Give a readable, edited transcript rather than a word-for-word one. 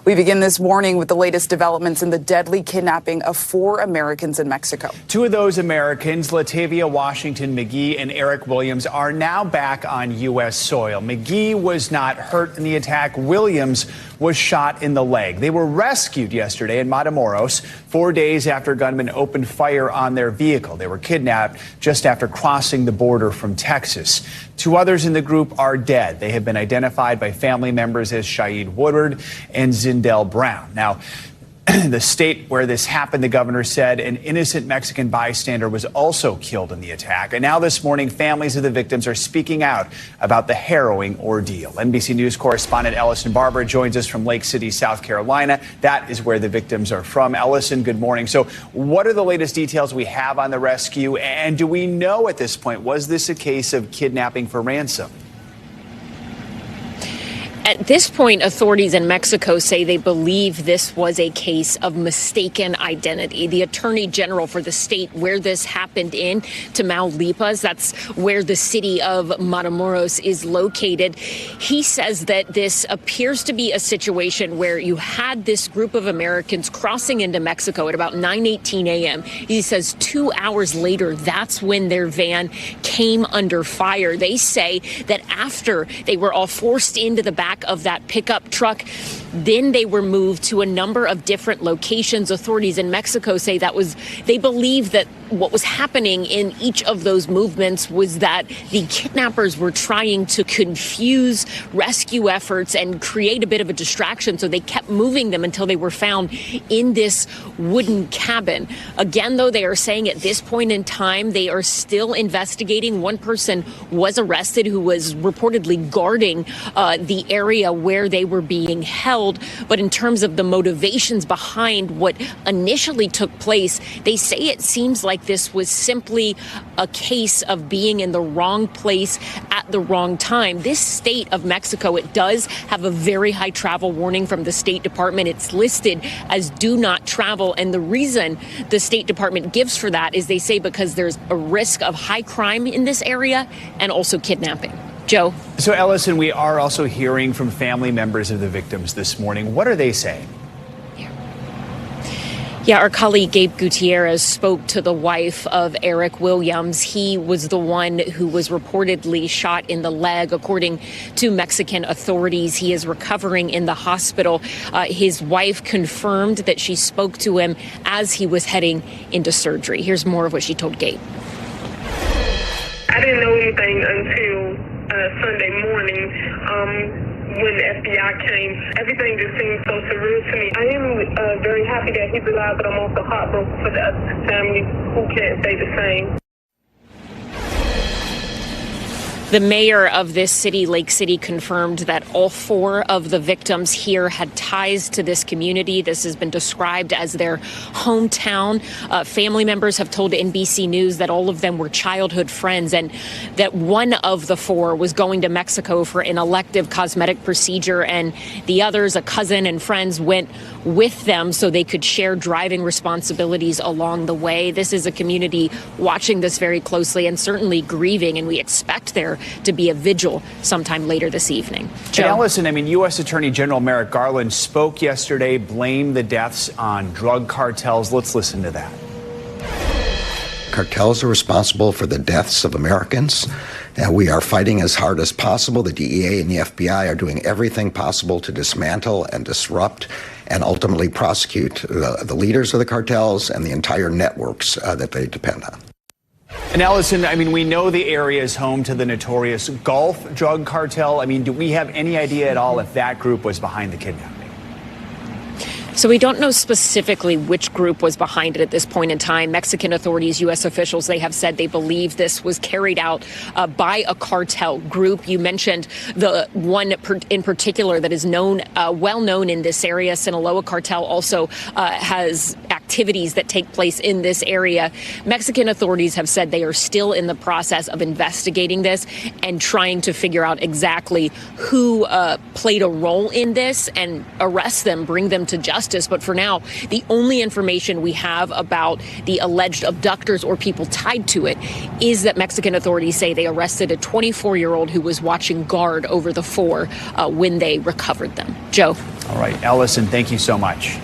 We begin this morning with the latest developments in the deadly kidnapping of 4 Americans in Mexico. 2 of those Americans, Latavia Washington McGee and Eric Williams, are now back on U.S. soil. McGee was not hurt in the attack. Williams was shot in the leg. They were rescued yesterday in Matamoros 4 days after gunmen opened fire on their vehicle. They were kidnapped just after crossing the border from Texas. 2 others in the group are dead. They have been identified by family members as Shaid Woodward and Zindel Brown. Now, the state where this happened, the governor said an innocent Mexican bystander was also killed in the attack. And now this morning, families of the victims are speaking out about the harrowing ordeal. NBC News correspondent Ellison Barber joins us from Lake City, South Carolina. That is where the victims are from. Ellison, good morning. So what are the latest details we have on the rescue? And do we know at this point, was this a case of kidnapping for ransom? At this point, authorities in Mexico say they believe this was a case of mistaken identity. The attorney general for the state where this happened in, Tamaulipas, that's where the city of Matamoros is located. He says that this appears to be a situation where you had this group of Americans crossing into Mexico at about 9:18 a.m. He says 2 hours later, that's when their van came under fire. They say that after they were all forced into the back of that pickup truck, then they were moved to a number of different locations. Authorities in Mexico say they believe that what was happening in each of those movements was that the kidnappers were trying to confuse rescue efforts and create a bit of a distraction. So they kept moving them until they were found in this wooden cabin. Again, though, they are saying at this point in time, they are still investigating. One person was arrested who was reportedly guarding the area where they were being held. But in terms of the motivations behind what initially took place, they say it seems like this was simply a case of being in the wrong place at the wrong time. This state of Mexico, it does have a very high travel warning from the State Department. It's listed as do not travel. And the reason the State Department gives for that is they say because there's a risk of high crime in this area and also kidnapping. Joe. So, Ellison, we are also hearing from family members of the victims this morning. What are they saying? Yeah, our colleague Gabe Gutierrez spoke to the wife of Eric Williams. He was the one who was reportedly shot in the leg. According to Mexican authorities, he is recovering in the hospital. His wife confirmed that she spoke to him as he was heading into surgery. Here's more of what she told Gabe. I didn't know anything until Sunday morning. When the FBI came, everything just seemed so surreal to me. I am very happy that he's alive, but I'm also heartbroken for the other family who can't say the same. The mayor of this city, Lake City, confirmed that all 4 of the victims here had ties to this community. This has been described as their hometown. Family members have told NBC News that all of them were childhood friends and that one of the 4 was going to Mexico for an elective cosmetic procedure, and the others, a cousin and friends, went with them so they could share driving responsibilities along the way. This is a community watching this very closely and certainly grieving, and we expect there to be a vigil sometime later this evening. Joe? And Ellison, U.S. Attorney General Merrick Garland spoke yesterday, blamed the deaths on drug cartels. Let's listen to that. Cartels are responsible for the deaths of Americans, and we are fighting as hard as possible. The DEA and the FBI are doing everything possible to dismantle and disrupt and ultimately prosecute the leaders of the cartels and the entire networks that they depend on. And Ellison, we know the area is home to the notorious Gulf drug cartel. Do we have any idea at all if that group was behind the kidnapping? So we don't know specifically which group was behind it at this point in time. Mexican authorities, U.S. officials, they have said they believe this was carried out by a cartel group. You mentioned the one in particular that is known, well known in this area. Sinaloa cartel also has activity activities that take place in this area. Mexican authorities have said they are still in the process of investigating this and trying to figure out exactly who played a role in this and arrest them, bring them to justice. But for now, the only information we have about the alleged abductors or people tied to it is that Mexican authorities say they arrested a 24-year-old who was watching guard over the four when they recovered them. Joe. All right, Ellison, thank you so much.